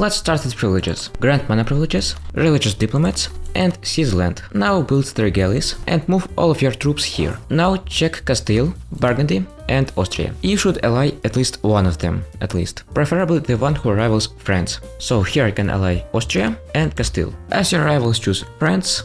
Let's start with privileges. Grant mana privileges, religious diplomats, and seize land. Now build 3 galleys and move all of your troops here. Now check Castile, Burgundy, and Austria. You should ally at least one of them, preferably the one who rivals France. So here I can ally Austria and Castile. As your rivals, choose France,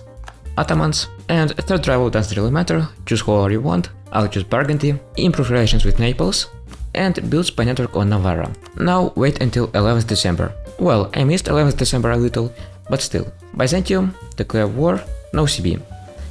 Ottomans, and a third rival doesn't really matter, choose whoever you want. I'll choose Burgundy, improve relations with Naples, and build spy network on Navarra. Now wait until 11th December. Well, I missed 11th December a little, but still. Byzantium, declare war, no CB.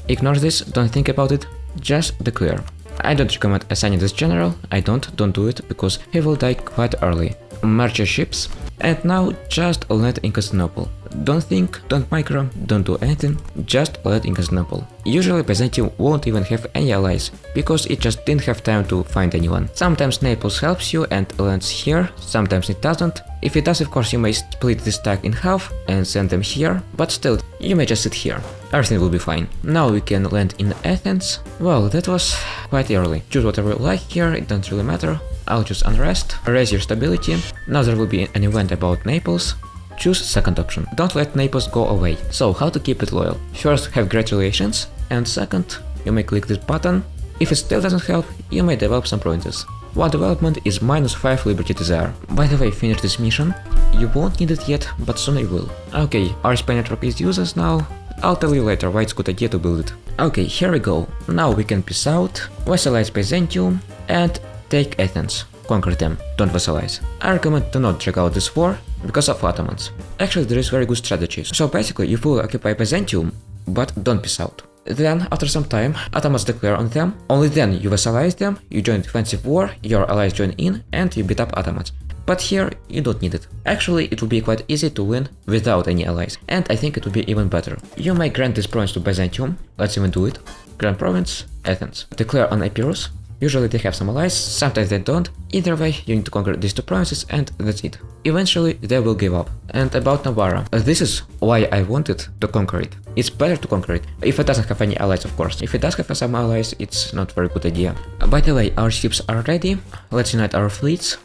Ignore this, don't think about it, just declare. I don't recommend assigning this general, don't do it, because he will die quite early. Merge your ships, and now just land in Constantinople. Don't think, don't micro, don't do anything, just land in Constantinople. Usually Byzantium won't even have any allies, because it just didn't have time to find anyone. Sometimes Naples helps you and lands here, sometimes it doesn't. If it does, of course, you may split this stack in half and send them here, but still, you may just sit here. Everything will be fine. Now we can land in Athens. Well, that was quite early. Choose whatever you like here, it doesn't really matter. I'll choose unrest, raise your stability. Now there will be an event about Naples. Choose second option. Don't let Naples go away. So how to keep it loyal? First, have great relations, and second, you may click this button. If it still doesn't help, you may develop some provinces. One development is -5 liberty desire. By the way, finish this mission. You won't need it yet, but soon you will. Okay, our spy network is useless now. I'll tell you later why it's a good idea to build it. Okay, here we go. Now we can peace out, vassalize Byzantium, and take Athens. Conquer them, don't vassalize. I recommend to not drag out this war because of Ottomans. Actually, there is very good strategy. So basically, you fully occupy Byzantium, but don't peace out. Then, after some time, Ottomans declare on them, only then you vassalize them, you join defensive war, your allies join in, and you beat up Ottomans. But here, you don't need it. Actually, it will be quite easy to win without any allies, and I think it will be even better. You may grant this province to Byzantium, let's even do it. Grant province, Athens. Declare on Epirus. Usually they have some allies, sometimes they don't. Either way, you need to conquer these 2 provinces and that's it. Eventually, they will give up. And about Navarra, this is why I wanted to conquer it. It's better to conquer it, if it doesn't have any allies, of course. If it does have some allies, it's not a very good idea. By the way, our ships are ready, let's unite our fleets.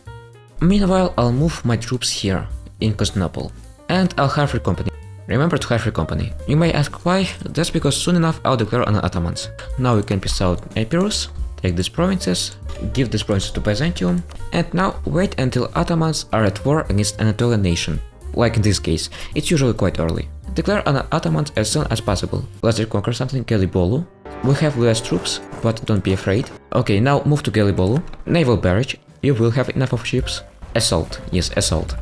Meanwhile, I'll move my troops here, in Constantinople. And I'll hire free company. Remember to hire free company. You may ask why, that's because soon enough I'll declare on Ottomans. Now we can peace out Epirus. Take these provinces, give these provinces to Byzantium, and now wait until Ottomans are at war against Anatolian nation. Like in this case, it's usually quite early. Declare on Ottomans as soon as possible. Let's reconquer something, Gelibolu. We have less troops, but don't be afraid. Okay, now move to Gelibolu. Naval barrage, you will have enough of ships. Assault, yes, assault.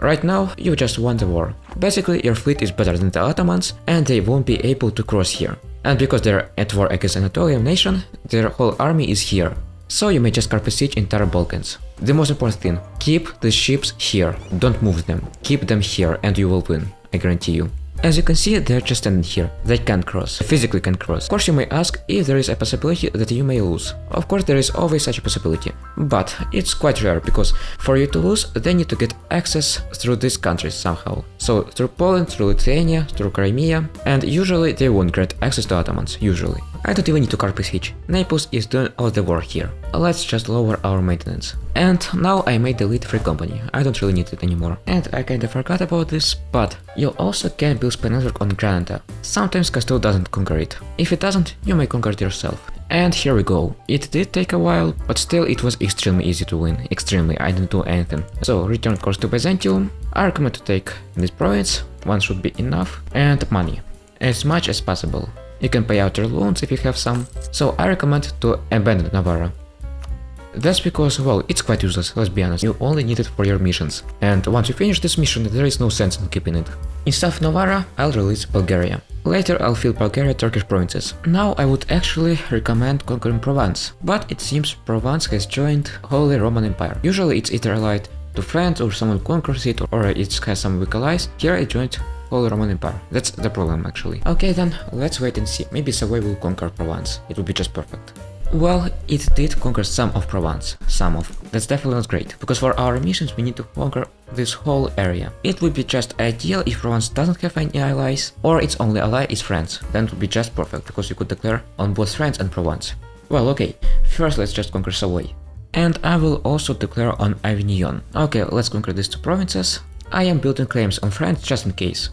Right now, you just won the war. Basically, your fleet is better than the Ottomans, and they won't be able to cross here. And because they're at war against Anatolian nation, their whole army is here. So you may just carpet siege entire Balkans. The most important thing, keep the ships here, don't move them. Keep them here and you will win, I guarantee you. As you can see, they're just standing here. They can't cross, physically can't cross. Of course, you may ask if there is a possibility that you may lose. Of course, there is always such a possibility. But it's quite rare, because for you to lose, they need to get access through these countries somehow. So through Poland, through Lithuania, through Crimea, and usually they won't grant access to Ottomans, usually. I don't even need to carpet siege. Naples is doing all the work here. Let's just lower our maintenance. And now I made the lead free company. I don't really need it anymore. And I kinda forgot about this, but you also can build spy network on Granada. Sometimes Castile doesn't conquer it. If it doesn't, you may conquer it yourself. And here we go. It did take a while, but still it was extremely easy to win. Extremely, I didn't do anything. So return course to Byzantium. I recommend to take this province, one should be enough, and money. As much as possible. You can pay out your loans if you have some, so I recommend to abandon Navarra. That's because, well, it's quite useless, let's be honest, you only need it for your missions. And once you finish this mission, there is no sense in keeping it. Instead of Navarra, I'll release Bulgaria. Later I'll fill Bulgaria Turkish provinces. Now I would actually recommend conquering Provence, but it seems Provence has joined Holy Roman Empire. Usually it's either allied to France or someone conquers it, or it has some weak allies. Here it joined Holy Roman Empire. That's the problem actually. Okay then, let's wait and see. Maybe Savoy will conquer Provence. It would be just perfect. Well, it did conquer some of Provence. Some of. That's definitely not great, because for our missions we need to conquer this whole area. It would be just ideal if Provence doesn't have any allies, or its only ally is France. Then it would be just perfect, because you could declare on both France and Provence. Well, okay, first let's just conquer Savoy. And I will also declare on Avignon. Okay, let's conquer these 2 provinces. I am building claims on France just in case.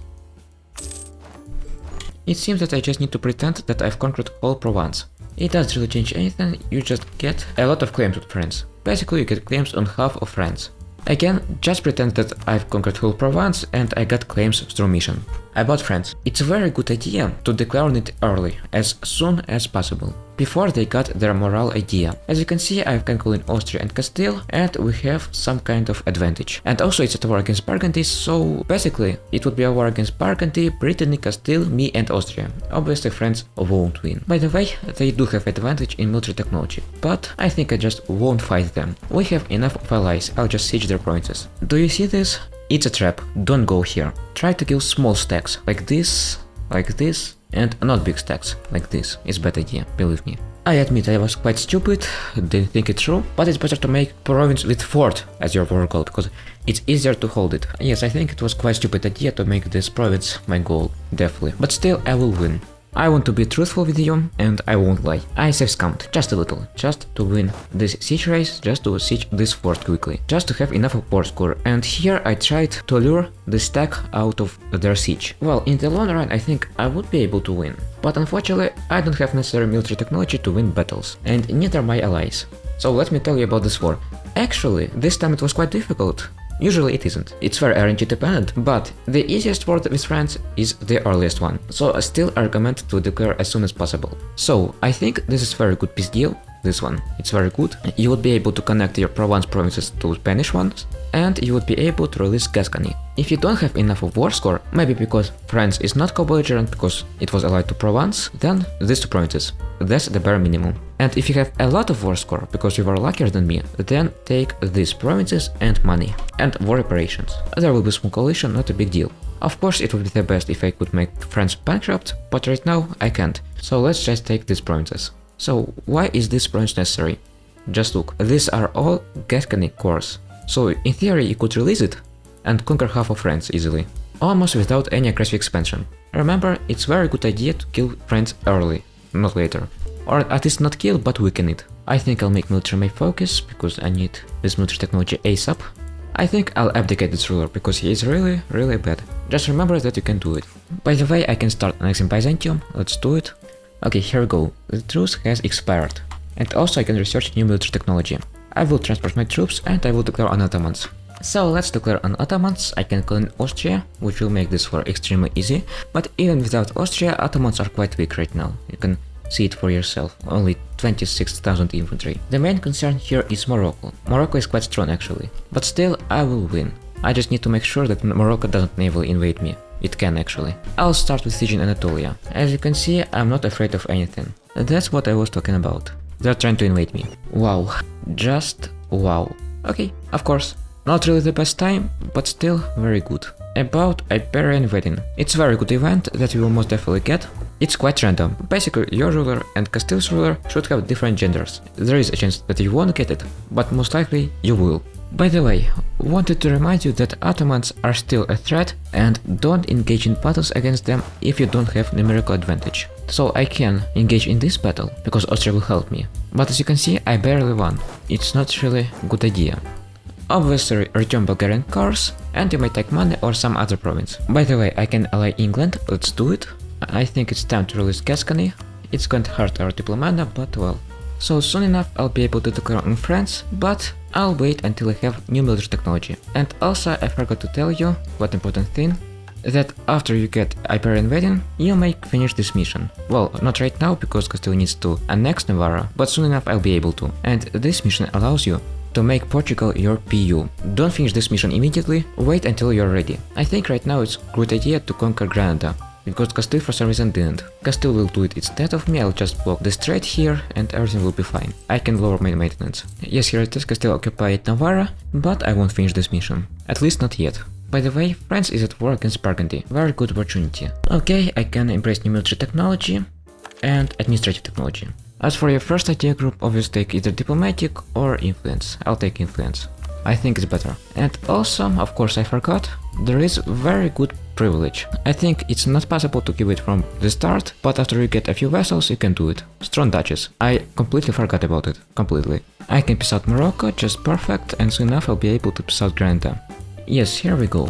It seems that I just need to pretend that I've conquered whole Provence. It doesn't really change anything, you just get a lot of claims with France. Basically you get claims on half of France. Again, just pretend that I've conquered whole Provence and I got claims through mission. About France. It's a very good idea to declare on it early, as soon as possible, before they got their moral idea. As you can see, I've conquered Austria and Castile, and we have some kind of advantage. And also it's a war against Burgundy, so basically it would be a war against Burgundy, Brittany, Castile, me and Austria. Obviously France won't win. By the way, they do have advantage in military technology, but I think I just won't fight them. We have enough of allies, I'll just siege their provinces. Do you see this? It's a trap, don't go here. Try to kill small stacks, like this, and not big stacks, like this. It's a bad idea, believe me. I admit I was quite stupid, didn't think it through, but it's better to make province with fort as your war goal, because it's easier to hold it. Yes, I think it was quite stupid idea to make this province my goal, definitely. But still, I will win. I want to be truthful with you, and I won't lie. I save scout, just a little, just to win this siege race, just to siege this fort quickly, just to have enough of war score, and here I tried to lure the stack out of their siege. Well, in the long run I think I would be able to win, but unfortunately I don't have necessary military technology to win battles, and neither my allies. So let me tell you about this war. Actually, this time it was quite difficult. Usually it isn't. It's very RNG dependent, but the easiest war with France is the earliest one, so I still recommend to declare as soon as possible. So I think this is very good peace deal, this one, it's very good. You would be able to connect your Provence provinces to Spanish ones, and you would be able to release Gascony. If you don't have enough of war score, maybe because France is not co-belligerent because it was allied to Provence, then these two provinces. That's the bare minimum. And if you have a lot of war score because you were luckier than me, then take these provinces and money. And war reparations. There will be small coalition, not a big deal. Of course it would be the best if I could make France bankrupt, but right now I can't. So let's just take these provinces. So why is this province necessary? Just look, these are all Gascony cores. So in theory you could release it and conquer half of France easily, almost without any aggressive expansion. Remember, it's very good idea to kill France early, not later. Or at least not kill, but weaken it. I think I'll make military my focus, because I need this military technology ASAP. I think I'll abdicate this ruler, because he is really bad. Just remember that you can do it. By the way, I can start annexing Byzantium, let's do it. Okay, here we go. The truce has expired. And also I can research new military technology. I will transport my troops and I will declare on Ottomans. So let's declare on Ottomans. I can call in Austria, which will make this war extremely easy, but even without Austria, Ottomans are quite weak right now. You can see it for yourself, only 26,000 infantry. The main concern here is Morocco. Morocco is quite strong actually, but still I will win. I just need to make sure that Morocco doesn't navally invade me. It can actually. I'll start with sieging Anatolia. As you can see, I'm not afraid of anything. That's what I was talking about. They're trying to invade me. Wow. Just wow. Okay, of course. Not really the best time, but still very good. About Iberian wedding. It's a very good event that you will most definitely get. It's quite random. Basically, your ruler and Castile's ruler should have different genders. There is a chance that you won't get it, but most likely you will. By the way, wanted to remind you that Ottomans are still a threat and don't engage in battles against them if you don't have numerical advantage. So I can engage in this battle, because Austria will help me. But as you can see, I barely won. It's not really a good idea. Obviously return Bulgarian cars, and you may take money or some other province. By the way, I can ally England, let's do it. I think it's time to release Gascony. It's going to hurt our diplomata, but well. So soon enough I'll be able to declare on France, but I'll wait until I have new military technology. And also I forgot to tell you, what important thing, that after you get Iberian wedding, you may finish this mission. Well, not right now because Castile needs to annex Navarra, but soon enough I'll be able to. And this mission allows you to make Portugal your PU. Don't finish this mission immediately, wait until you're ready. I think right now it's a good idea to conquer Granada, because Castile for some reason didn't. Castile will do it instead of me, I'll just block the strait here and everything will be fine. I can lower my maintenance. Yes, here it is, Castile occupied Navarra, but I won't finish this mission. At least not yet. By the way, France is at war against Burgundy. Very good opportunity. Okay, I can embrace new military technology and administrative technology. As for your first idea group, obviously take either diplomatic or influence. I'll take influence. I think it's better. And also, of course I forgot, there is very good privilege. I think it's not possible to give it from the start, but after you get a few vessels you can do it. Strong duchies. I completely forgot about it. Completely. I can piece out Morocco, just perfect, and soon enough I'll be able to piece out Granada. Yes, here we go.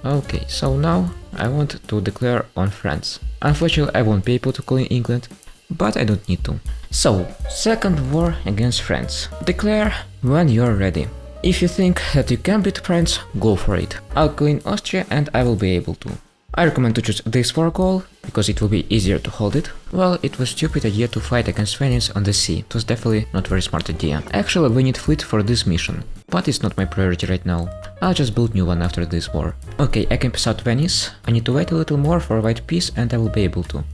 Okay, so now I want to declare on France. Unfortunately, I won't be able to call in England, but I don't need to. So, second war against France. Declare when you're ready. If you think that you can beat France, go for it. I'll call in Austria and I will be able to. I recommend to choose this for a goal, because it will be easier to hold it. Well, it was a stupid idea to fight against Venice on the sea. It was definitely not a very smart idea. Actually, we need fleet for this mission, but it's not my priority right now. I'll just build new one after this war. Okay, I can peace out Venice. I need to wait a little more for a white peace and I will be able to.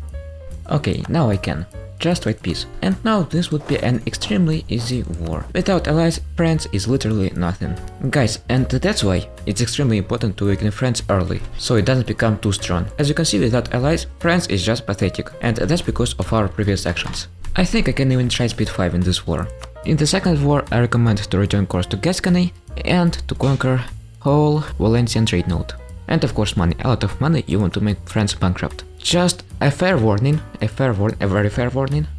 Okay, now I can. Just white peace. And now this would be an extremely easy war. Without allies, France is literally nothing. Guys, and that's why it's extremely important to weaken France early, so it doesn't become too strong. As you can see, without allies, France is just pathetic, and that's because of our previous actions. I think I can even try speed 5 in this war. In the second war, I recommend to return course to Gascony and to conquer whole Valencian trade node. And of course money, a lot of money, you want to make France bankrupt. Just a very fair warning,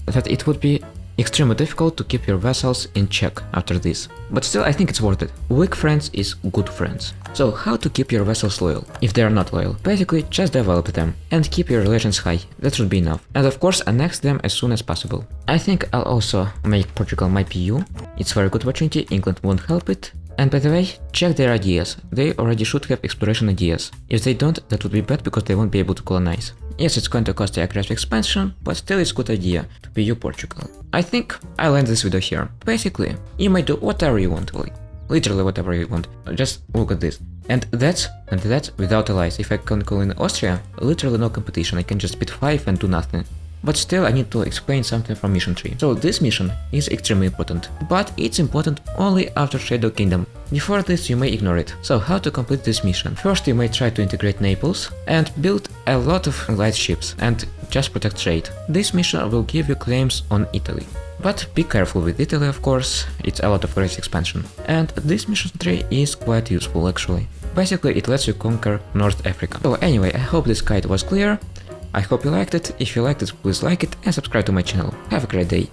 that it would be extremely difficult to keep your vassals in check after this. But still, I think it's worth it. Weak friends is good friends. So how to keep your vassals loyal, if they are not loyal? Basically, just develop them and keep your relations high, that should be enough. And of course, annex them as soon as possible. I think I'll also make Portugal my PU. It's a very good opportunity, England won't help it. And by the way, check their ideas, they already should have exploration ideas. If they don't, that would be bad because they won't be able to colonize. Yes, it's going to cost a aggressive expansion, but still it's a good idea to PU Portugal. I think I'll end this video here. Basically, you might do whatever you want, like, literally whatever you want. Just look at this. And that's without allies. If I can call in Austria, literally no competition, I can just beat 5 and do nothing. But still, I need to explain something from mission tree. So this mission is extremely important, but it's important only after Shadow Kingdom. Before this, you may ignore it. So how to complete this mission? First, you may try to integrate Naples and build a lot of light ships and just protect trade. This mission will give you claims on Italy. But be careful with Italy, of course, it's a lot of great expansion. And this mission tree is quite useful actually. Basically, it lets you conquer North Africa. So anyway, I hope this guide was clear. I hope you liked it. If you liked it, please like it and subscribe to my channel. Have a great day.